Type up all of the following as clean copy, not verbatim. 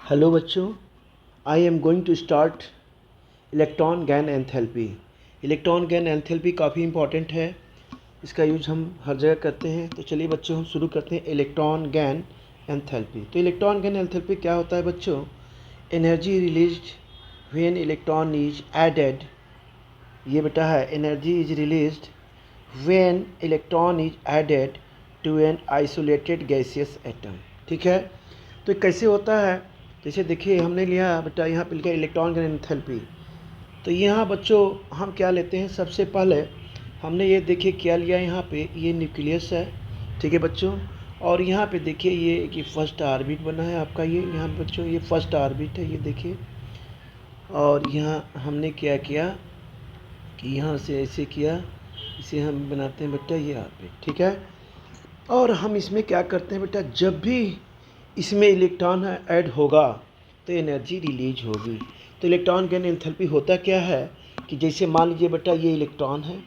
Hello बच्चों, I am going to start electron gain enthalpy. Electron gain enthalpy काफ़ी important है, इसका use हम हर जगह करते हैं। तो चलिए बच्चों हम शुरू करते हैं इलेक्ट्रॉन गैन एंथैल्पी। तो इलेक्ट्रॉन गैन एंथैल्पी क्या होता है बच्चों? Energy released when electron is added, ये बेटा है energy is released when electron is added to an isolated gaseous atom. ठीक है, तो कैसे होता है? जैसे देखिए हमने लिया बेटा यहाँ पे लिखा इलेक्ट्रॉन गैन एंथैल्पी। तो यहाँ बच्चों हम क्या लेते हैं, सबसे पहले हमने ये देखिए क्या लिया, यहाँ पे ये न्यूक्लियस है। ठीक है बच्चों, और यहाँ पे देखिए ये कि फर्स्ट ऑर्बिट बना है आपका, ये यहाँ बच्चों ये फर्स्ट ऑर्बिट है, ये देखिए। और यहाँ हमने क्या किया कि यहाँ से ऐसे किया, इसे हम बनाते हैं बेटा ये ऑर्बिट। ठीक है, और हम इसमें क्या करते हैं बेटा, जब भी इसमें इलेक्ट्रॉन ऐड होगा तो एनर्जी रिलीज होगी। तो इलेक्ट्रॉन गैन एंथैल्पी होता क्या है कि जैसे मान लीजिए बेटा ये इलेक्ट्रॉन है,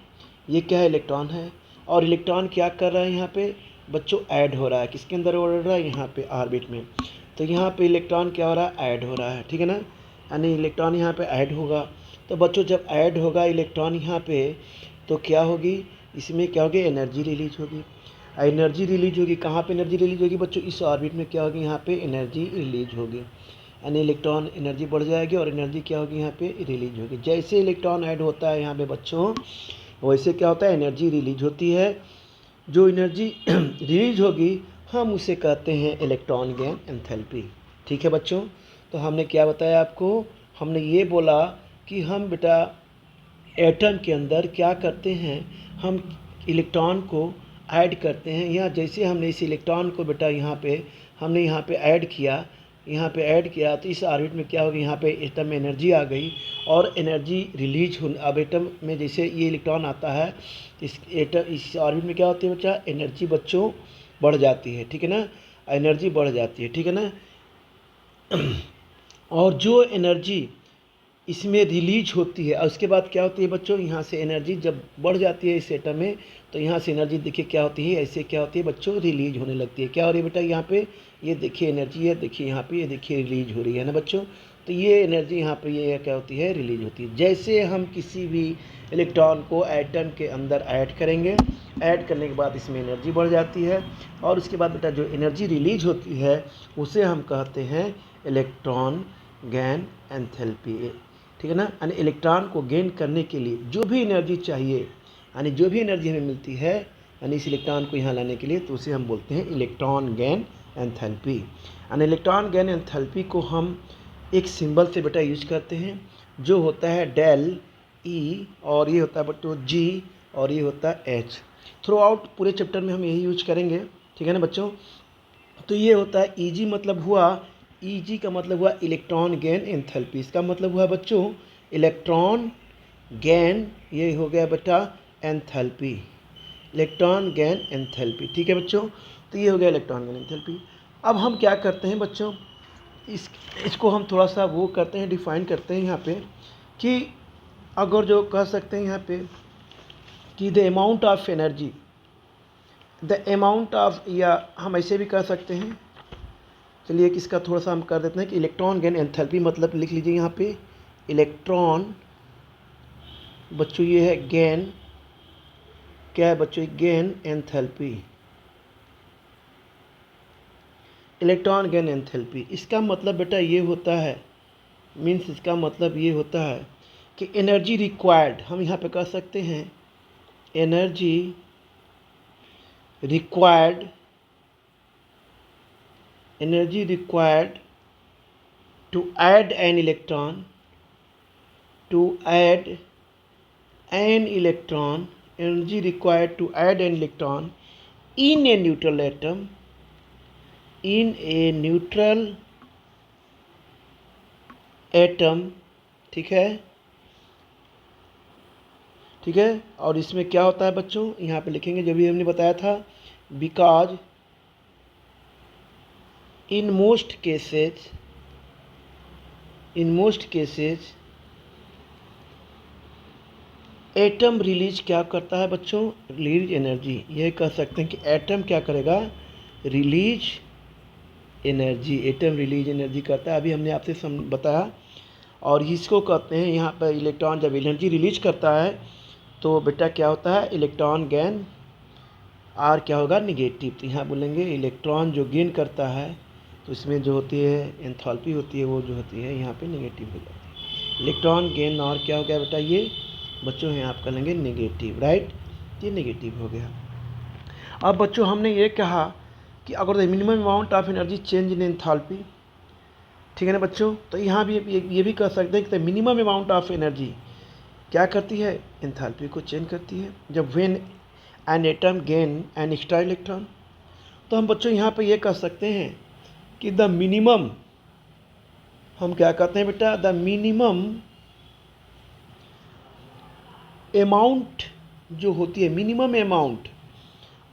ये क्या है, इलेक्ट्रॉन है, और इलेक्ट्रॉन क्या कर रहा है यहाँ पे बच्चों, ऐड हो रहा है। किसके अंदर हो रहा है? यहाँ पे ऑर्बिट में। तो यहाँ पे इलेक्ट्रॉन क्या हो रहा है, ऐड हो रहा है। ठीक है ना, यानी इलेक्ट्रॉन यहाँ पे ऐड होगा। तो बच्चों जब ऐड होगा इलेक्ट्रॉन यहाँ पे, तो क्या होगी, इसमें क्या होगी, एनर्जी रिलीज होगी। एनर्जी रिलीज होगी, कहाँ पे एनर्जी रिलीज होगी बच्चों? इस ऑर्बिट में क्या होगी, यहाँ पे एनर्जी रिलीज होगी, यानी इलेक्ट्रॉन एनर्जी बढ़ जाएगी और एनर्जी क्या होगी, यहाँ पे रिलीज होगी। जैसे इलेक्ट्रॉन ऐड होता है यहाँ पे बच्चों, वैसे क्या होता है, एनर्जी रिलीज होती है। जो एनर्जी रिलीज होगी हम उसे कहते हैं इलेक्ट्रॉन गैन एंथैल्पी। ठीक है बच्चों, तो हमने क्या बताया आपको, हमने ये बोला कि हम बेटा एटम के अंदर क्या करते हैं, हम इलेक्ट्रॉन को ऐड करते हैं। या जैसे हमने इस इलेक्ट्रॉन को बेटा यहाँ पे हमने यहाँ पे ऐड किया, यहाँ पे ऐड किया, तो इस ऑर्बिट में क्या होगा, यहाँ पे एटम में एनर्जी आ गई और एनर्जी रिलीज हो। अब एटम में जैसे ये इलेक्ट्रॉन आता है, इस ऑर्बिट में क्या होती है बच्चा, एनर्जी बच्चों बढ़ जाती है। ठीक है ना, एनर्जी बढ़ जाती है। ठीक है ना, और जो एनर्जी इसमें रिलीज होती है और उसके बाद क्या होती है बच्चों, यहाँ से एनर्जी जब बढ़ जाती है इस एटम में, तो यहाँ से एनर्जी देखिए क्या होती है, ऐसे क्या होती है बच्चों, रिलीज होने लगती है। क्या हो रही है बेटा, यहाँ पे ये देखिए एनर्जी है, देखिए यहाँ पे ये देखिए रिलीज हो रही है ना बच्चों। तो ये एनर्जी यहाँ पे ये क्या होती है, रिलीज होती है। जैसे हम किसी भी इलेक्ट्रॉन को एटम के अंदर ऐड करेंगे, ऐड करने के बाद इसमें एनर्जी बढ़ जाती है और उसके बाद बेटा जो एनर्जी रिलीज होती है उसे हम कहते हैं इलेक्ट्रॉन गैन एंथैल्पी। ठीक है ना, यानी इलेक्ट्रॉन को गेन करने के लिए जो भी एनर्जी चाहिए, यानी जो भी एनर्जी हमें मिलती है, यानी इस इलेक्ट्रॉन को यहाँ लाने के लिए, तो उसे हम बोलते हैं इलेक्ट्रॉन गैन एंथैल्पी। यानी इलेक्ट्रॉन गैन एंथैल्पी को हम एक सिंबल से बेटा यूज करते हैं, जो होता है डेल ई, और ये होता है बच्चों जी, और ये होता है एच। थ्रू आउट पूरे चैप्टर में हम यही यूज करेंगे। ठीक है ना बच्चों, तो ये होता है ई जी, मतलब हुआ, ई जी का मतलब हुआ इलेक्ट्रॉन गैन एंथैल्पी। इसका मतलब हुआ बच्चों इलेक्ट्रॉन गैन, ये हो गया बेटा एंथैल्पी, इलेक्ट्रॉन गैन एंथैल्पी। ठीक है बच्चों, तो ये हो गया इलेक्ट्रॉन गैन एंथैल्पी। अब हम क्या करते हैं बच्चों, इसको हम थोड़ा सा वो करते हैं, डिफाइन करते हैं यहाँ पे कि अगर जो कह सकते हैं यहाँ पे कि the amount of energy, the amount of, या हम ऐसे भी कह सकते हैं, चलिए किसका थोड़ा सा हम कर देते हैं कि इलेक्ट्रॉन गैन एंथैल्पी मतलब लिख लीजिए यहाँ पे, इलेक्ट्रॉन बच्चों ये है गैन, क्या है बच्चों, gain enthalpy, electron gain enthalpy. इसका मतलब बेटा ये होता है, मीन्स इसका मतलब ये होता है कि एनर्जी रिक्वायर्ड, हम यहाँ पे कह सकते हैं energy required, energy required to add an electron, to add an electron, energy required to add an electron in a neutral atom, in a neutral atom। ठीक है, ठीक है, और इसमें क्या होता है बच्चों, यहाँ पे लिखेंगे जो भी हमने बताया था, because in most cases, in most cases atom release क्या करता है बच्चों, रिलीज एनर्जी। यह कह सकते हैं कि एटम क्या करेगा, release energy, atom release energy करता है, अभी हमने आपसे बताया। और इसको कहते हैं यहाँ पर इलेक्ट्रॉन जब एनर्जी रिलीज करता है तो बेटा क्या होता है, इलेक्ट्रॉन गेन आर क्या होगा, निगेटिव। तो यहाँ बोलेंगे इलेक्ट्रॉन जो गेन करता है तो इसमें जो होती है एंथैल्पी होती है, वो जो होती है यहाँ पे नेगेटिव हो जाती है। इलेक्ट्रॉन गेन और क्या हो गया बेटा, ये बच्चों हैं आप कर लेंगे नेगेटिव, राइट, ये नेगेटिव हो गया। अब बच्चों हमने ये कहा कि अगर the minimum amount of energy change in enthalpy, ठीक है ना बच्चों, तो यहाँ भी ये भी कह सकते हैं कि the minimum amount of energy क्या करती है, एंथैल्पी को चेंज करती है। जब when an atom gain an extra electron, तो हम बच्चों यहाँ पे ये कह सकते हैं कि द मिनिमम, हम क्या कहते हैं बेटा, द मिनिमम अमाउंट जो होती है, minimum amount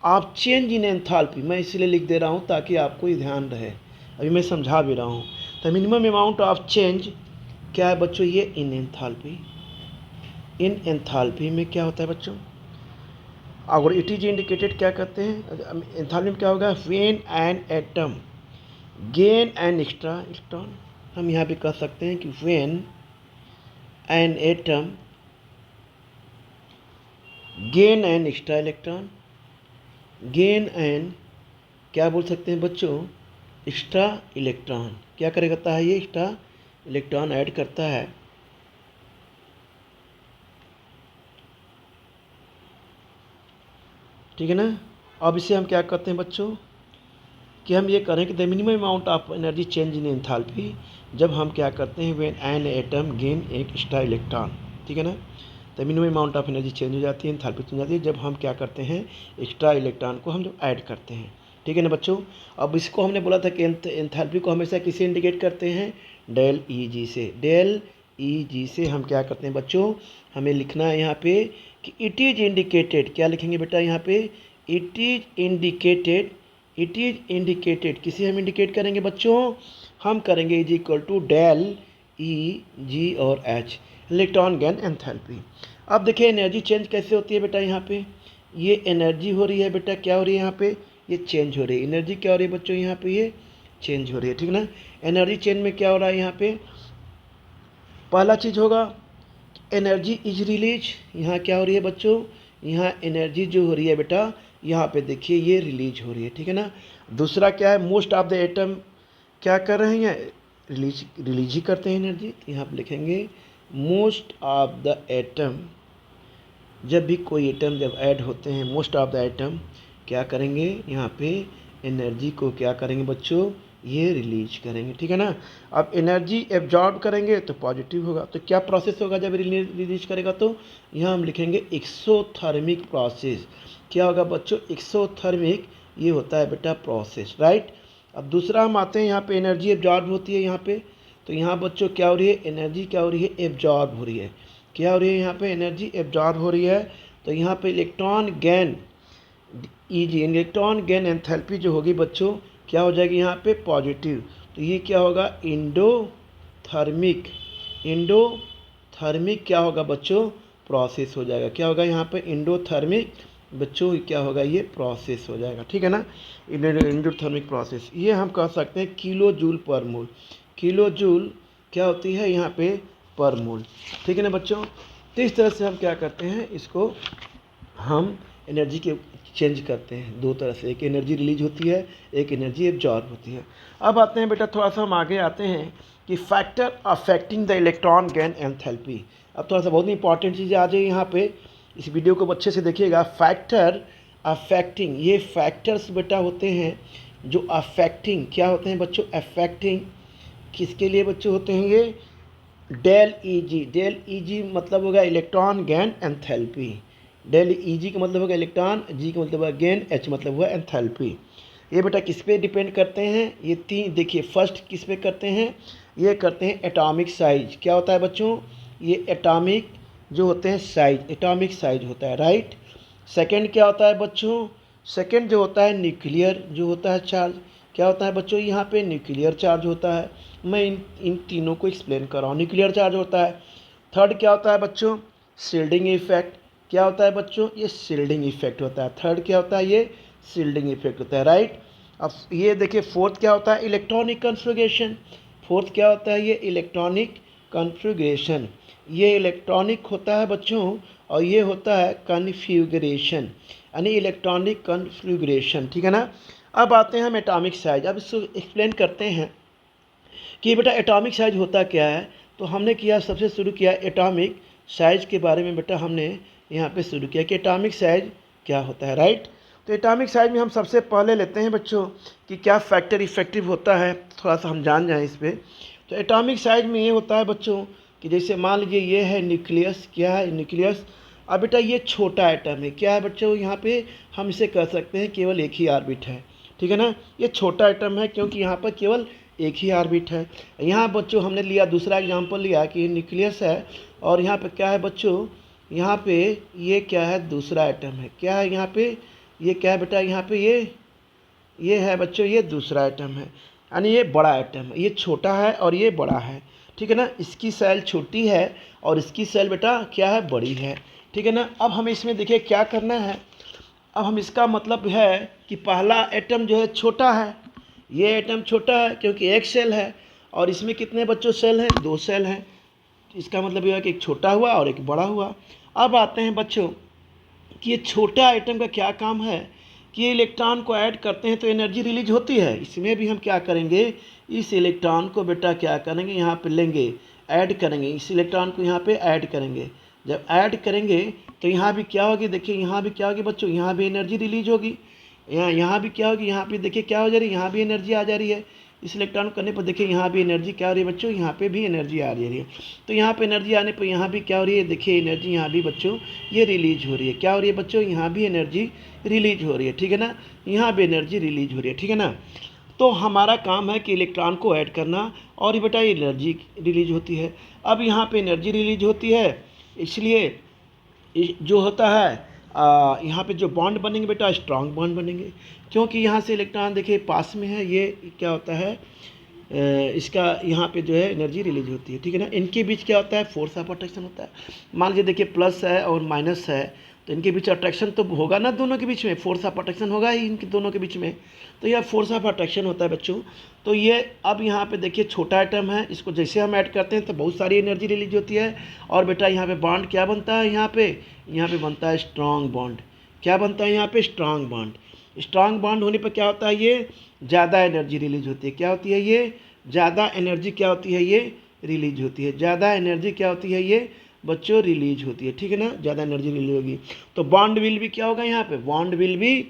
of change in enthalpy, मैं इसलिए लिख दे रहा हूँ ताकि आपको ये ध्यान रहे, अभी मैं समझा भी रहा हूँ। The minimum amount of change क्या है बच्चों, ये इन एंथैल्पी। इन एंथैल्पी में क्या होता है बच्चों, अगर इट इज इंडिकेटेड क्या कहते हैं, एंथैल्पी में क्या होगा, when an atom gain an extra electron, हम यहाँ पे कह सकते हैं कि when an atom gain an extra electron, gain N क्या बोल सकते हैं बच्चों, एक्स्ट्रा इलेक्ट्रॉन, क्या करे करता है, ये एक्स्ट्रा इलेक्ट्रॉन ऐड करता है। ठीक है ना। अब इसे हम क्या कहते हैं बच्चों, कि हम ये करें कि the minimum amount of energy change in enthalpy, जब हम क्या करते हैं व्हेन एन एटम गेन एक एक्स्ट्रा इलेक्ट्रॉन, ठीक है ना, the minimum amount of energy change हो जाती है, एंथैल्पी चेंज हो जाती है जब हम क्या करते हैं, एक्स्ट्रा इलेक्ट्रॉन को हम जब ऐड करते हैं। ठीक है ना बच्चों। अब इसको हमने बोला था कि एंथैल्पी को हमेशा किसे इंडिकेट करते हैं, डेल ई जी से। डेल ई जी से हम क्या करते हैं बच्चों, हमें लिखना है यहाँ पे कि इट इज इंडिकेटेड, क्या लिखेंगे बेटा यहाँ पे, it is indicated, it is indicated, किसे हम इंडिकेट करेंगे बच्चों, हम करेंगे is equal to del E G और एच, इलेक्ट्रॉन गेन एंथैल्पी। अब देखिए एनर्जी चेंज कैसे होती है बेटा, यहाँ पे ये एनर्जी हो रही है बेटा, क्या हो रही है यहाँ पे, ये चेंज हो रही है, एनर्जी क्या हो रही है बच्चों, यहाँ पे ये चेंज हो रही है, ठीक ना। एनर्जी चेंज में क्या हो रहा है यहाँ पे, पहला चीज़ होगा एनर्जी इज रिलीज, यहाँ क्या हो रही है बच्चों, यहाँ एनर्जी जो हो रही है बेटा, यहाँ पे देखिए ये रिलीज हो रही है, ठीक है ना। दूसरा क्या है, मोस्ट ऑफ द एटम क्या कर रहे हैं, रिलीज ही करते हैं एनर्जी, तो यहाँ पे लिखेंगे मोस्ट ऑफ द एटम, जब भी कोई एटम जब ऐड होते हैं, मोस्ट ऑफ द एटम क्या करेंगे, यहाँ पे एनर्जी को क्या करेंगे बच्चों, ये रिलीज करेंगे, ठीक है ना। अब एनर्जी एब्जॉर्ब करेंगे तो पॉजिटिव होगा, तो क्या प्रोसेस होगा जब रिलीज करेगा, तो यहाँ हम लिखेंगे एक्सोथर्मिक प्रोसेस। क्या होगा बच्चों, एक्सोथर्मिक, ये होता है बेटा प्रोसेस, राइट। अब दूसरा हम आते हैं यहाँ पे एनर्जी एब्जॉर्ब होती है यहाँ पे, तो यहाँ बच्चों क्या हो रही है, एनर्जी क्या हो रही है, एब्जॉर्ब हो रही है, क्या हो रही है यहाँ पे, एनर्जी एब्जॉर्ब हो रही है। तो यहाँ पे electron gain easy, electron gain enthalpy जो होगी बच्चों क्या हो जाएगी यहाँ पे, पॉजिटिव। तो ये क्या होगा, इंडोथर्मिक, इंडोथर्मिक क्या होगा बच्चों, प्रोसेस हो जाएगा, क्या होगा यहाँ पे, इंडोथर्मिक बच्चों क्या होगा, ये प्रोसेस हो जाएगा, ठीक है ना, इंडोथर्मिक प्रोसेस। ये हम कह सकते हैं किलो जूल पर मोल, किलो जूल क्या होती है यहाँ पे, पर मोल, ठीक है ना बच्चों। तो इस तरह से हम क्या करते हैं, इसको हम एनर्जी के चेंज करते हैं दो तरह से, एक एनर्जी रिलीज होती है, एक एनर्जी एब्जॉर्ब होती है। अब आते हैं बेटा थोड़ा सा हम आगे आते हैं कि factor affecting the electron gain enthalpy. अब थोड़ा सा बहुत इंपॉर्टेंट चीज़ आ जाए यहाँ पे, इस वीडियो को अच्छे से देखिएगा। फैक्टर अफेक्टिंग, ये फैक्टर्स बेटा होते हैं जो अफेक्टिंग, क्या होते हैं बच्चों, अफेक्टिंग किसके लिए बच्चों होते हैं, ये डेल ई जी, डेल ई जी मतलब होगा electron gain enthalpy, del E G का मतलब होगा इलेक्ट्रॉन, जी का मतलब होगा गेन, एच मतलब हुआ एंथैल्पी। ये बेटा किस पे डिपेंड करते हैं, ये तीन देखिए, फर्स्ट किस पे करते हैं, ये करते हैं एटॉमिक साइज, क्या होता है बच्चों, ये एटॉमिक जो होते हैं साइज, एटॉमिक साइज होता है, राइट। सेकंड क्या होता है बच्चों, सेकंड जो होता है न्यूक्लियर जो होता है चार्ज, क्या होता है बच्चों, यहाँ पे न्यूक्लियर चार्ज होता है, मैं इन तीनों को एक्सप्लेन कर रहा हूँ, न्यूक्लियर चार्ज होता है। थर्ड क्या होता है बच्चों, शील्डिंग इफेक्ट, क्या होता है बच्चों, ये शील्डिंग इफेक्ट होता है, थर्ड क्या होता है, ये शील्डिंग इफेक्ट होता है, राइट। अब ये देखिए फोर्थ क्या होता है, इलेक्ट्रॉनिक कॉन्फ़िगरेशन। फोर्थ क्या होता है, ये इलेक्ट्रॉनिक कॉन्फ़िगरेशन। ये इलेक्ट्रॉनिक होता है बच्चों, और ये होता है कॉन्फ़िगरेशन, यानी इलेक्ट्रॉनिक कॉन्फ़िगरेशन, ठीक है ना। अब आते हैं हम एटॉमिक साइज। अब इसको एक्सप्लेन करते हैं कि बेटा एटॉमिक साइज होता क्या है। तो हमने किया, सबसे शुरू किया एटॉमिक साइज के बारे में बेटा हमने यहाँ पे शुरू किया कि एटॉमिक साइज क्या होता है, राइट। तो एटॉमिक साइज में हम सबसे पहले लेते हैं बच्चों कि क्या फैक्टर इफेक्टिव होता है, थोड़ा सा हम जान जाएं इस पर। तो एटॉमिक साइज में ये होता है बच्चों कि जैसे मान लीजिए ये है न्यूक्लियस, क्या है न्यूक्लियस। अब बेटा ये छोटा एटम है, क्या है बच्चों, यहाँ पे हम इसे कह सकते हैं केवल एक ही ऑर्बिट है, ठीक है ना। ये छोटा एटम है क्योंकि यहाँ पर केवल एक ही ऑर्बिट है। यहाँ बच्चों हमने लिया दूसरा एग्जांपल लिया कि न्यूक्लियस है, और यहाँ पे क्या है बच्चों, यहाँ पे ये क्या है, दूसरा एटम है, क्या है यहाँ पे, ये क्या है बेटा, यहाँ पे ये है बच्चों, ये दूसरा एटम है, यानी ये बड़ा एटम है। ये छोटा है और ये बड़ा है, ठीक है ना। इसकी सेल छोटी है और इसकी सेल बेटा क्या है, बड़ी है, ठीक है ना। अब हमें इसमें देखिए क्या करना है। अब हम इसका मतलब है कि पहला एटम जो है छोटा है, ये एटम छोटा है क्योंकि एक सेल है, और इसमें कितने बच्चों सेल हैं, 2 सेल हैं। इसका मतलब यह है कि एक छोटा हुआ और एक बड़ा हुआ। अब आते हैं बच्चों कि ये छोटा एटम का क्या काम है कि ये इलेक्ट्रॉन को ऐड करते हैं तो एनर्जी रिलीज होती है। इसमें भी हम क्या करेंगे, इस इलेक्ट्रॉन को बेटा क्या करेंगे, यहाँ पे लेंगे, ऐड करेंगे, इस इलेक्ट्रॉन को यहाँ पे ऐड करेंगे। जब ऐड करेंगे तो यहाँ भी क्या होगी, देखिए यहाँ भी क्या होगी बच्चों, यहाँ भी एनर्जी रिलीज होगी। यहाँ भी क्या होगी, यहाँ पे देखिए क्या हो जा रही है, यहाँ भी एनर्जी आ जा रही है। इस इलेक्ट्रॉन करने पर देखिए यहाँ भी एनर्जी क्या हो रही है बच्चों, यहाँ पे भी एनर्जी आ रही है। तो यहाँ पे एनर्जी आने पर यहाँ भी क्या हो रही है, देखिए एनर्जी यहाँ भी बच्चों ये रिलीज हो रही है। क्या हो रही है बच्चों, यहाँ भी एनर्जी रिलीज हो रही है, ठीक है ना। यहाँ भी एनर्जी रिलीज हो रही है, ठीक है ना। तो हमारा काम है कि इलेक्ट्रॉन को ऐड करना, और ये बेटा एनर्जी रिलीज होती है। अब यहाँ पे एनर्जी रिलीज होती है, इसलिए जो होता है यहाँ पे जो बॉन्ड बनेंगे बेटा, स्ट्रांग बॉन्ड बनेंगे, क्योंकि यहाँ से इलेक्ट्रॉन देखिए पास में है। ये क्या होता है, इसका यहाँ पे जो है एनर्जी रिलीज होती है, ठीक है ना। इनके बीच क्या होता है, फोर्स ऑफ अट्रैक्शन होता है। मान लीजिए देखिए प्लस है और माइनस है, तो इनके बीच अट्रैक्शन तो होगा ना, दोनों के बीच में फोर्स ऑफ अट्रैक्शन होगा ही इनके दोनों के बीच में। तो यह फोर्स ऑफ अट्रैक्शन होता है बच्चों। तो ये अब यहाँ पे देखिए छोटा आइटम है, इसको जैसे हम ऐड करते हैं तो बहुत सारी एनर्जी रिलीज होती है, और बेटा यहाँ पे बॉन्ड क्या बनता है, यहाँ पे बनता है स्ट्रॉन्ग बॉन्ड। क्या बनता है यहाँ पे, स्ट्रॉन्ग बॉन्ड। स्ट्रॉन्ग बॉन्ड होने पर क्या होता है, ये ज़्यादा एनर्जी रिलीज होती है। क्या होती है, ये ज़्यादा एनर्जी क्या होती है, ये रिलीज होती है। ज़्यादा एनर्जी क्या होती है, ये बच्चों रिलीज होती है, ठीक है ना। ज़्यादा एनर्जी रिलीज होगी तो बॉन्ड विल भी क्या होगा, यहाँ पे बॉन्ड विल भी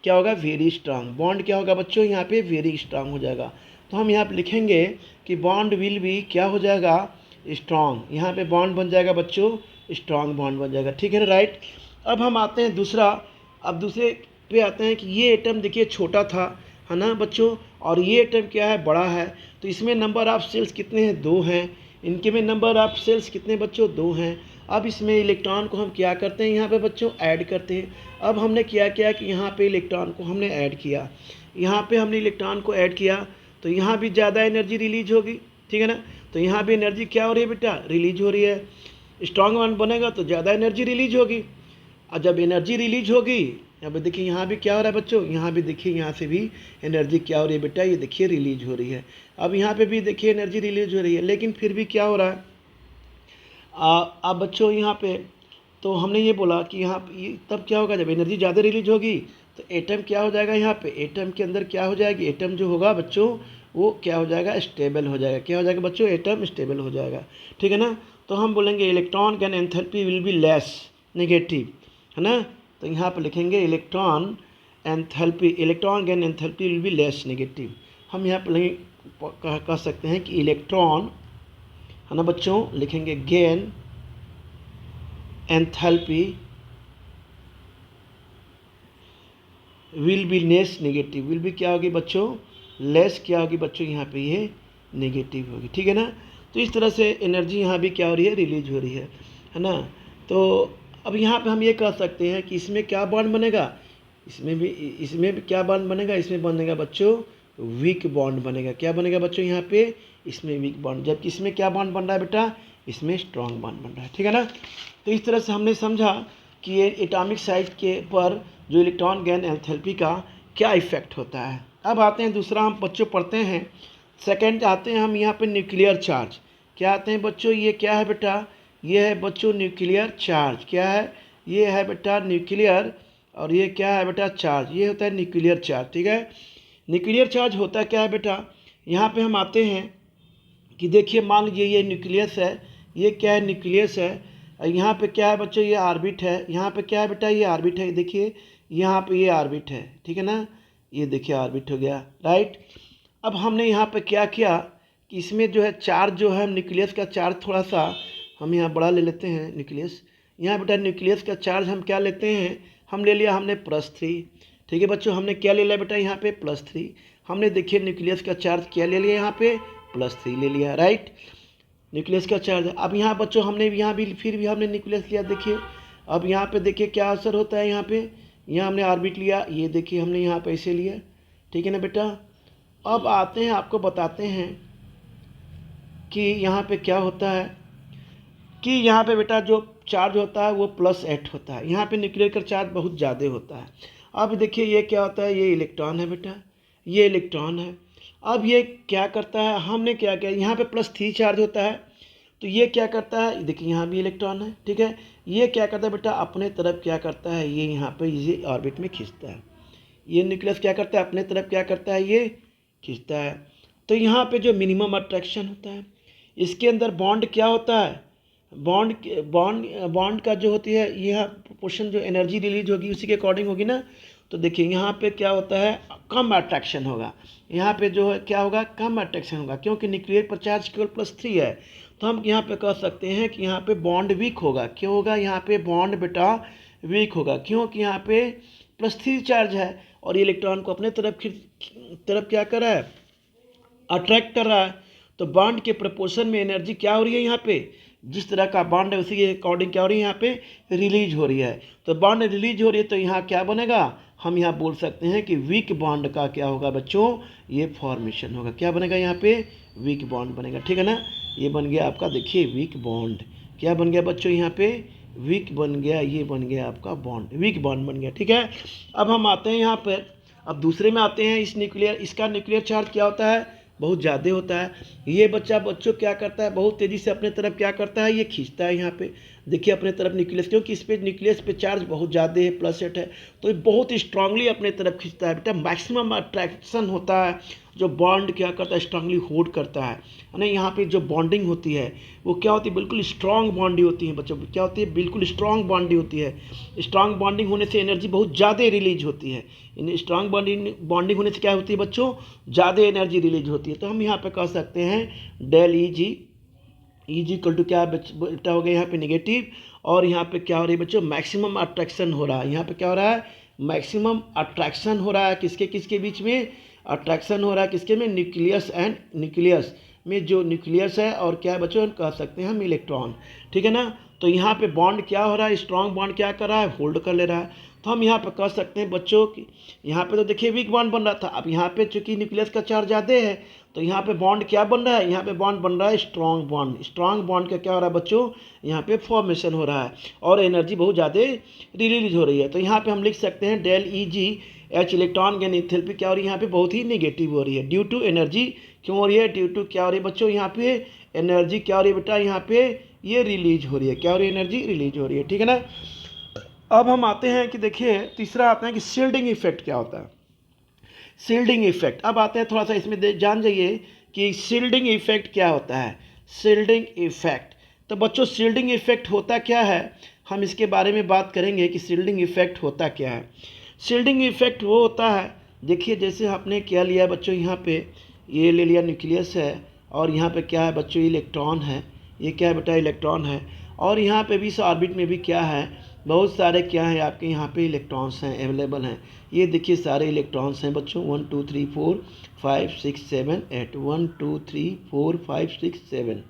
क्या होगा, वेरी स्ट्रांग। बॉन्ड क्या होगा बच्चों, यहाँ पे वेरी स्ट्रांग हो जाएगा। तो हम यहाँ पे लिखेंगे कि बॉन्ड विल भी क्या हो जाएगा, स्ट्रांग। यहाँ पे बॉन्ड बन जाएगा बच्चों, स्ट्रांग बॉन्ड बन जाएगा, ठीक है ना, राइट। अब हम आते हैं दूसरा, अब दूसरे पे आते हैं कि ये एटम देखिए छोटा था, है ना बच्चों, और ये एटम क्या है, बड़ा है। तो इसमें नंबर ऑफ सेल्स कितने हैं, 2 हैं। इनके में नंबर ऑफ सेल्स कितने बच्चों, 2 हैं। अब इसमें इलेक्ट्रॉन को हम क्या करते हैं, यहाँ पे बच्चों ऐड करते हैं। अब हमने क्या किया कि यहाँ पे इलेक्ट्रॉन को हमने ऐड किया, यहाँ पे हमने इलेक्ट्रॉन को ऐड किया, तो यहाँ भी ज़्यादा एनर्जी रिलीज होगी, ठीक है ना। तो यहाँ भी एनर्जी क्या हो रही है बेटा, रिलीज हो रही है। स्ट्रॉन्ग बॉन्ड बनेगा तो ज़्यादा एनर्जी रिलीज होगी, और जब एनर्जी रिलीज होगी, अब देखिए यहाँ भी क्या हो रहा है बच्चों, यहाँ भी देखिए यहाँ से भी एनर्जी क्या हो रही है बेटा, ये देखिए रिलीज हो रही है। अब यहाँ पे भी देखिए एनर्जी रिलीज हो रही है, लेकिन फिर भी क्या हो रहा है, अब बच्चों यहाँ पे तो हमने ये बोला कि यहाँ ये तब क्या होगा, जब एनर्जी ज़्यादा रिलीज होगी तो एटम क्या हो जाएगा, यहाँ पे एटम के अंदर क्या हो जाएगी, एटम जो होगा बच्चों वो क्या हो जाएगा, स्टेबल हो जाएगा। क्या हो जाएगा बच्चों, एटम स्टेबल हो जाएगा, ठीक है ना। तो हम बोलेंगे electron gain enthalpy will be less negative, है ना। तो यहाँ पर लिखेंगे electron gain enthalpy will be less negative. हम यहाँ पर कह सकते हैं कि इलेक्ट्रॉन, है ना बच्चों, लिखेंगे gain enthalpy will be less negative. Will be क्या होगी बच्चों, लेस क्या होगी बच्चों, यहाँ पे ये नेगेटिव होगी, ठीक है ना। तो इस तरह से एनर्जी यहाँ भी क्या हो रही है, रिलीज हो रही है ना। तो अब यहाँ पे हम ये कह सकते हैं कि इसमें क्या बॉन्ड बनेगा, इसमें भी क्या बॉन्ड बनेगा, इसमें बनेगा बच्चों वीक बॉन्ड बनेगा। क्या बनेगा बच्चों, यहाँ पे इसमें वीक बॉन्ड, जबकि इसमें क्या बॉन्ड बन रहा है बेटा, इसमें स्ट्रॉन्ग बॉन्ड बन रहा है, ठीक है ना। तो इस तरह से हमने समझा कि ये एटॉमिक साइज के पर जो इलेक्ट्रॉन गैन एंथैल्पी का क्या इफेक्ट होता है। अब आते हैं दूसरा, हम बच्चों पढ़ते हैं सेकंड, आते हैं हम यहाँ पे न्यूक्लियर चार्ज। क्या आते हैं बच्चों, ये क्या है बेटा, ये है बच्चों न्यूक्लियर चार्ज। क्या है, ये है बेटा न्यूक्लियर, और ये क्या है बेटा चार्ज, ये होता है न्यूक्लियर चार्ज। ठीक है, न्यूक्लियर चार्ज होता क्या है बेटा, यहाँ पे हम आते हैं कि देखिए मान लीजिए ये न्यूक्लियस है, ये क्या है न्यूक्लियस है, यहाँ पे क्या है बच्चों, ये ऑर्बिट है, यहाँ पे क्या है बेटा, ये ऑर्बिट है, देखिए यहाँ पे ये ऑर्बिट है, ठीक है ना, ये देखिए ऑर्बिट हो गया, राइट। अब हमने यहाँ पे क्या किया कि इसमें जो है चार्ज जो है न्यूक्लियस का चार्ज थोड़ा सा हम यहाँ बड़ा ले लेते हैं न्यूक्लियस। यहाँ बेटा न्यूक्लियस का चार्ज हम क्या लेते हैं, हम ले लिया हमने +3। ठीक है बच्चों, हमने क्या ले लिया बेटा यहाँ पे +3। हमने देखिए न्यूक्लियस का चार्ज क्या ले लिया यहाँ पे +3 ले लिया, राइट। न्यूक्लियस का चार्ज, अब यहाँ बच्चों हमने यहाँ भी फिर भी हमने न्यूक्लियस लिया, देखिए अब यहाँ पे देखिए क्या असर होता है, यहाँ पे यहाँ हमने ऑर्बिट लिया, ये देखिए हमने यहाँ पे ऐसे लिया, ठीक है ना बेटा। अब आते हैं आपको बताते हैं कि यहाँ पे क्या होता है कि यहाँ पे बेटा जो चार्ज होता है वो +8 होता है, यहाँ पे न्यूक्लियर का चार्ज बहुत ज़्यादा होता है। अब देखिए ये क्या होता है, ये इलेक्ट्रॉन है बेटा, ये इलेक्ट्रॉन है। अब ये क्या करता है, हमने क्या किया, यहाँ पे +3 चार्ज होता है, तो ये क्या करता है, देखिए यहाँ भी इलेक्ट्रॉन है, ठीक है, ये क्या करता है बेटा अपने तरफ क्या करता है, ये यहाँ पे ये ऑर्बिट में खींचता है, ये न्यूक्लियस क्या करता है अपने तरफ क्या करता है, ये खींचता है। तो यहाँ पे जो मिनिमम अट्रैक्शन होता है, इसके अंदर बॉन्ड क्या होता है, बॉन्ड बॉन्ड बॉन्ड का जो होती है यह पोर्शन जो एनर्जी रिलीज होगी उसी के अकॉर्डिंग होगी ना। तो देखिए यहाँ पे क्या होता है, कम अट्रैक्शन होगा, यहाँ पे जो है क्या होगा, कम अट्रैक्शन होगा, क्योंकि न्यूक्लियर पर चार्ज केवल +3 है। तो हम यहाँ पे कह सकते हैं कि यहाँ पे बॉन्ड वीक होगा, क्यों होगा, यहाँ पे बॉन्ड बेटा वीक होगा, क्योंकि यहाँ पे +3 चार्ज है और ये इलेक्ट्रॉन को अपने तरफ क्या कर रहा है, अट्रैक्ट कर रहा है। तो बॉन्ड के प्रपोर्शन में एनर्जी क्या हो रही है, यहाँ पे जिस तरह का बॉन्ड है उसी के अकॉर्डिंग क्या हो रही है, यहाँ पे रिलीज हो रही है। तो बॉन्ड रिलीज हो रही है तो यहाँ क्या बनेगा, हम यहाँ बोल सकते हैं कि वीक बॉन्ड का क्या होगा बच्चों, ये फॉर्मेशन होगा, क्या बनेगा यहाँ पे, वीक बॉन्ड बनेगा, ठीक है ना। ये बन गया आपका, देखिए वीक बॉन्ड, क्या बन गया बच्चों यहाँ पे, वीक बन गया, ये बन गया आपका बॉन्ड, वीक बॉन्ड बन गया, ठीक है। अब हम आते हैं यहाँ पर, अब दूसरे में आते हैं, इस न्यूक्लियर, इसका न्यूक्लियर चार्ज क्या होता है, बहुत ज़्यादा होता है। ये बच्चों क्या करता है, बहुत तेज़ी से अपने तरफ क्या करता है, ये खींचता है यहाँ पे, देखिए अपने तरफ न्यूक्लियस, क्योंकि इस पे न्यूक्लियस पे चार्ज बहुत ज़्यादा है, +8 है, तो ये बहुत स्ट्रांगली अपने तरफ खींचता है बेटा। मैक्सिमम अट्रैक्शन होता है, जो बॉन्ड क्या करता है, स्ट्रांगली होल्ड करता है ना। यहाँ पे जो बॉन्डिंग होती है वो क्या होती है, बिल्कुल स्ट्रांग बॉन्डिंग होती है बच्चों, क्या होती है, बिल्कुल स्ट्रांग बॉन्डिंग होती है। स्ट्रांग बॉन्डिंग होने से एनर्जी बहुत ज़्यादा रिलीज होती है, इन स्ट्रांग बॉन्डिंग होने से क्या होती है बच्चों, ज़्यादा एनर्जी रिलीज होती है। तो हम यहाँ पे कह सकते हैं del E G equal to क्या बेटा हो गया यहाँ पे नेगेटिव, और यहाँ पे क्या हो रही है बच्चों, मैक्सिमम अट्रैक्शन हो रहा है, यहाँ पे क्या हो रहा है, मैक्सिमम अट्रैक्शन हो रहा है, किसके बीच में अट्रैक्शन हो रहा है, किसके में, न्यूक्लियस एंड न्यूक्लियस में, जो न्यूक्लियस है और क्या है बच्चों, कह सकते हैं हम इलेक्ट्रॉन, ठीक है ना। तो यहाँ पे बॉन्ड क्या हो रहा है, स्ट्रॉन्ग बॉन्ड क्या कर रहा है, होल्ड कर ले रहा है। तो हम यहाँ पे कह सकते हैं बच्चों कि यहाँ पे तो देखिए वीक बॉन्ड बन रहा था, अब यहाँ पे चूंकि न्यूक्लियस का चार्ज ज़्यादा है तो यहाँ पे बॉन्ड क्या बन रहा है, यहाँ पे बॉन्ड बन रहा है स्ट्रॉन्ग बॉन्ड। स्ट्रॉन्ग बॉन्ड का क्या हो रहा है बच्चों, यहाँ पे फॉर्मेशन हो रहा है और एनर्जी बहुत ज़्यादा रिलीज हो रही है। तो यहाँ पे हम लिख सकते हैं del E G H, electron gain enthalpy क्या हो रही है, यहाँ पे बहुत ही नेगेटिव हो रही है, ड्यू टू एनर्जी, क्यों हो रही है, ड्यू टू क्या हो रही है बच्चों, यहाँ पे एनर्जी क्या हो रही है बेटा, यहाँ पे ये रिलीज हो रही है, क्या हो रही है, एनर्जी रिलीज हो रही है, ठीक है ना। अब हम आते हैं कि देखिए तीसरा आते हैं कि शील्डिंग इफेक्ट क्या होता है, शील्डिंग इफेक्ट। अब आते हैं थोड़ा सा इसमें जान जाइए कि शील्डिंग इफेक्ट क्या होता है, शील्डिंग इफेक्ट। तो बच्चों शील्डिंग इफेक्ट होता क्या है, हम इसके बारे में बात करेंगे कि शील्डिंग इफेक्ट होता क्या है। शील्डिंग इफेक्ट वो होता है, देखिए जैसे आपने क्या लिया बच्चों, यहाँ पे ये ले लिया न्यूक्लियस है और यहाँ पे क्या है बच्चों, इलेक्ट्रॉन है, ये क्या है बेटा, इलेक्ट्रॉन है, और यहाँ पे भी इस ऑर्बिट में भी क्या है, बहुत सारे क्या है आपके यहाँ पे इलेक्ट्रॉन्स हैं, अवेलेबल हैं। ये देखिए सारे इलेक्ट्रॉन्स हैं बच्चों, 1 2 3 4 5 6 7 8, 1 2 3 4 5 6 7,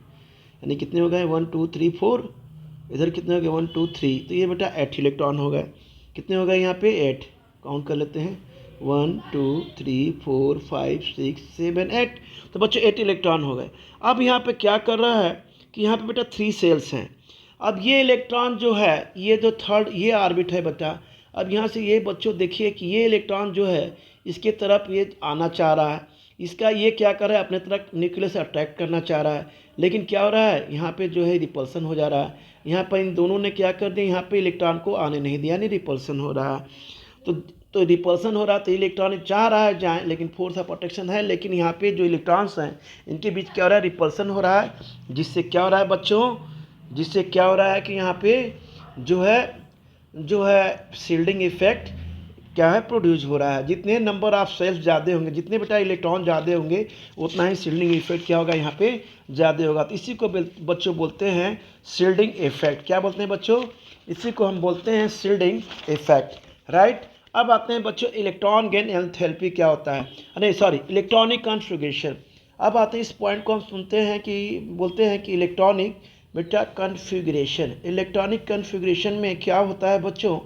यानी कितने हो गए, 1 2 3 4, इधर कितने हो गए, 1 2 3, तो ये बेटा 8 इलेक्ट्रॉन हो गए। कितने हो गए यहाँ पे, 8, काउंट कर लेते हैं, 1 2 3 4 5 6 7 8, तो बच्चों 8 इलेक्ट्रॉन हो गए। अब यहाँ पे क्या कर रहा है कि यहाँ पे बेटा 3 सेल्स हैं। अब ये इलेक्ट्रॉन जो है, ये जो थर्ड ये ऑर्बिट है बेटा, अब यहाँ से ये बच्चों देखिए कि ये इलेक्ट्रॉन जो है इसके तरफ ये आना चाह रहा है, इसका ये क्या कर रहा है, अपने तरफ न्यूक्लियस अट्रैक्ट करना चाह रहा है, लेकिन क्या हो रहा है, यहाँ पे जो है रिपल्सन हो जा रहा है। यहाँ पर इन दोनों ने क्या कर दिया, यहाँ पे इलेक्ट्रॉन को आने नहीं दिया, यानी रिपल्सन हो रहा है। तो रिपल्सन हो रहा है, तो इलेक्ट्रॉन चाह रहा है जाए, लेकिन फोर्स ऑफ अट्रैक्शन है, लेकिन यहाँ पे जो इलेक्ट्रॉन्स हैं इनके बीच क्या हो रहा है, रिपल्सन हो रहा है, जिससे क्या हो रहा है बच्चों, जिससे क्या हो रहा है कि यहाँ पे जो है शील्डिंग इफेक्ट क्या है, प्रोड्यूस हो रहा है। जितने नंबर ऑफ सेल्स ज़्यादा होंगे, जितने बेटा इलेक्ट्रॉन ज़्यादा होंगे, उतना ही शील्डिंग इफेक्ट क्या होगा, यहाँ पे ज़्यादा होगा। तो इसी को बच्चों बोलते हैं शील्डिंग इफेक्ट। क्या बोलते हैं बच्चों, इसी को हम बोलते हैं शील्डिंग इफेक्ट, राइट। अब आते हैं बच्चों इलेक्ट्रॉन गेन एंथैल्पी क्या होता है, नहीं सॉरी, इलेक्ट्रॉनिक कॉन्फ़िगरेशन। अब आते हैं इस पॉइंट को हम सुनते हैं कि बोलते हैं कि इलेक्ट्रॉनिक बेटा कॉन्फ़िगरेशन, इलेक्ट्रॉनिक कॉन्फ़िगरेशन में क्या होता है बच्चों।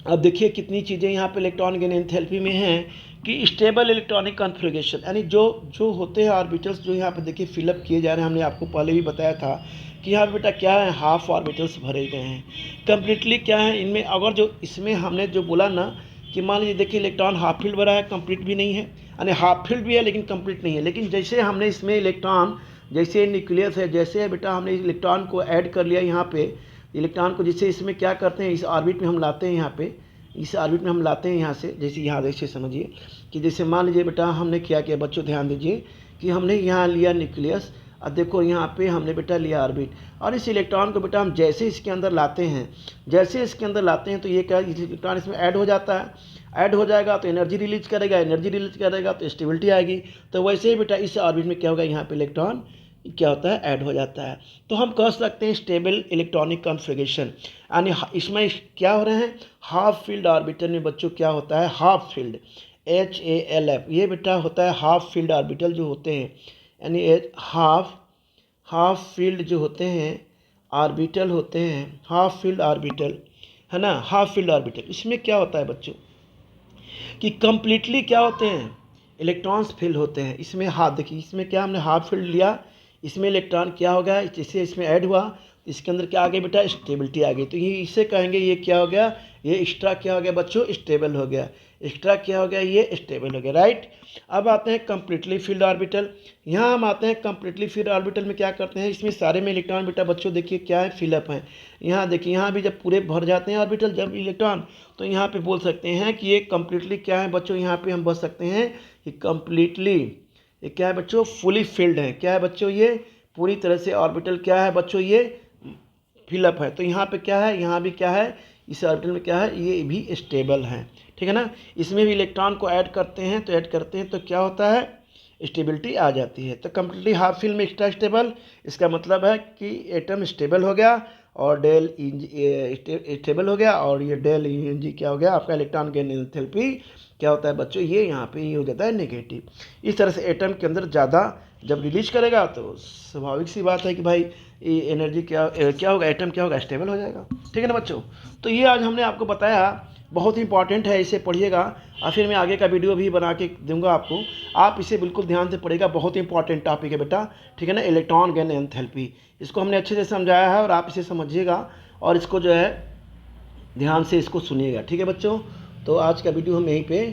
अब देखिए कितनी चीज़ें यहाँ पे इलेक्ट्रॉन गेन एंथैल्पी में हैं कि स्टेबल इलेक्ट्रॉनिक कॉन्फ़िगरेशन, यानी जो होते हैं ऑर्बिटल्स जो यहाँ पे देखिए फिलअप किए जा रहे हैं। हमने आपको पहले भी बताया था कि यहाँ पे बेटा क्या है, हाफ ऑर्बिटल्स भरे गए हैं। कम्प्लीटली क्या है इनमें, अगर जो इसमें हमने जो बोला ना कि मान लीजिए देखिए इलेक्ट्रॉन हाफ फील्ड भरा है, कंप्लीट भी नहीं है, यानी हाफ फील्ड भी है लेकिन कंप्लीट नहीं है। लेकिन जैसे हमने इसमें इलेक्ट्रॉन, जैसे न्यूक्लियस है, जैसे बेटा हमने इलेक्ट्रॉन को ऐड कर लिया यहाँ पे, इलेक्ट्रॉन को जिससे इसमें क्या करते हैं, इस ऑर्बिट में हम लाते हैं, यहाँ पे इस ऑर्बिट में हम लाते हैं यहाँ से, जैसे यहाँ जैसे समझिए कि जैसे मान लीजिए बेटा हमने क्या किया, बच्चों ध्यान दीजिए कि हमने यहाँ लिया न्यूक्लियस, और देखो यहाँ पे हमने बेटा लिया ऑर्बिट, और इस इलेक्ट्रॉन को बेटा हम जैसे इसके अंदर लाते हैं, जैसे इसके अंदर लाते हैं तो ये क्या, इलेक्ट्रॉन इसमें ऐड हो जाता है, ऐड हो जाएगा तो एनर्जी रिलीज करेगा, एनर्जी रिलीज करेगा तो स्टेबिलिटी आएगी। तो वैसे ही बेटा इस ऑर्बिट में क्या होगा, यहाँ पे इलेक्ट्रॉन क्या होता है, ऐड हो जाता है। तो हम कह सकते हैं स्टेबल इलेक्ट्रॉनिक कॉन्फ़िगरेशन, यानी इसमें क्या हो रहे हैं, हाफ फील्ड ऑर्बिटल में बच्चों क्या होता है, हाफ फील्ड HALF, ये बेटा होता है हाफ फील्ड ऑर्बिटल जो होते हैं, यानी हाफ फील्ड जो होते हैं ऑर्बिटल होते हैं, हाफ फील्ड ऑर्बिटल है ना, हाफ फील्ड ऑर्बिटल। इसमें क्या होता है बच्चों कि कंप्लीटली क्या होते हैं, इलेक्ट्रॉन्स फिल होते हैं। इसमें हाथ देखिए, इसमें क्या हमने हाफ फील्ड लिया, इसमें इलेक्ट्रॉन क्या हो गया, जैसे इसमें ऐड हुआ इसके अंदर क्या आ गई बेटा, स्टेबिलिटी आ गई। तो ये इसे कहेंगे ये क्या हो गया, ये एक्स्ट्रा क्या हो गया बच्चों, स्टेबल हो गया, एक्स्ट्रा क्या हो गया, ये स्टेबल हो गया, राइट। अब आते हैं कम्प्लीटली फील्ड ऑर्बिटल। यहाँ हम आते हैं कम्प्लीटली फील्ड ऑर्बिटल में क्या करते हैं, इसमें सारे में इलेक्ट्रॉन बेटा बच्चों देखिए क्या है, फिलअप हैं। यहाँ देखिए, यहाँ भी जब पूरे भर जाते हैं ऑर्बिटल जब इलेक्ट्रॉन, तो यहाँ पे बोल सकते हैं कि ये कम्प्लीटली क्या है बच्चों, यहाँ पे हम बता सकते हैं कि कम्प्लीटली ये क्या है बच्चों, फुली फिल्ड है। क्या है बच्चों, ये पूरी तरह से ऑर्बिटल क्या है बच्चों, ये फिलअप है। तो यहाँ पे क्या है, यहाँ भी क्या है, इस ऑर्बिटल में क्या है, ये भी स्टेबल है, ठीक है ना। इसमें भी इलेक्ट्रॉन को ऐड करते हैं तो क्या होता है, स्टेबिलिटी आ जाती है। तो कम्प्लीटली हाफ फील्ड में एक्स्ट्रा स्टेबल, इसका मतलब है कि एटम स्टेबल हो गया और डेल स्टेबल हो गया, और ये डेल जी क्या हो गया आपका, इलेक्ट्रॉन गेन एंथैल्पी क्या होता है बच्चों, ये यहाँ पे ये हो जाता है नेगेटिव। इस तरह से एटम के अंदर ज़्यादा जब रिलीज करेगा तो स्वाभाविक सी बात है कि भाई ये एनर्जी क्या होगा, एटम क्या होगा, स्टेबल हो जाएगा, ठीक है ना बच्चों। तो ये आज हमने आपको बताया, बहुत इंपॉर्टेंट है, इसे पढ़िएगा और फिर मैं आगे का वीडियो भी बना के दूंगा आपको, आप इसे बिल्कुल ध्यान से पढ़िएगा, बहुत इंपॉर्टेंट टॉपिक है बेटा, ठीक है ना, इलेक्ट्रॉन गेन एंथैल्पी। इसको हमने अच्छे से समझाया है और आप इसे समझिएगा और इसको जो है ध्यान से इसको सुनिएगा, ठीक है बच्चों। तो आज का वीडियो हम यहीं पे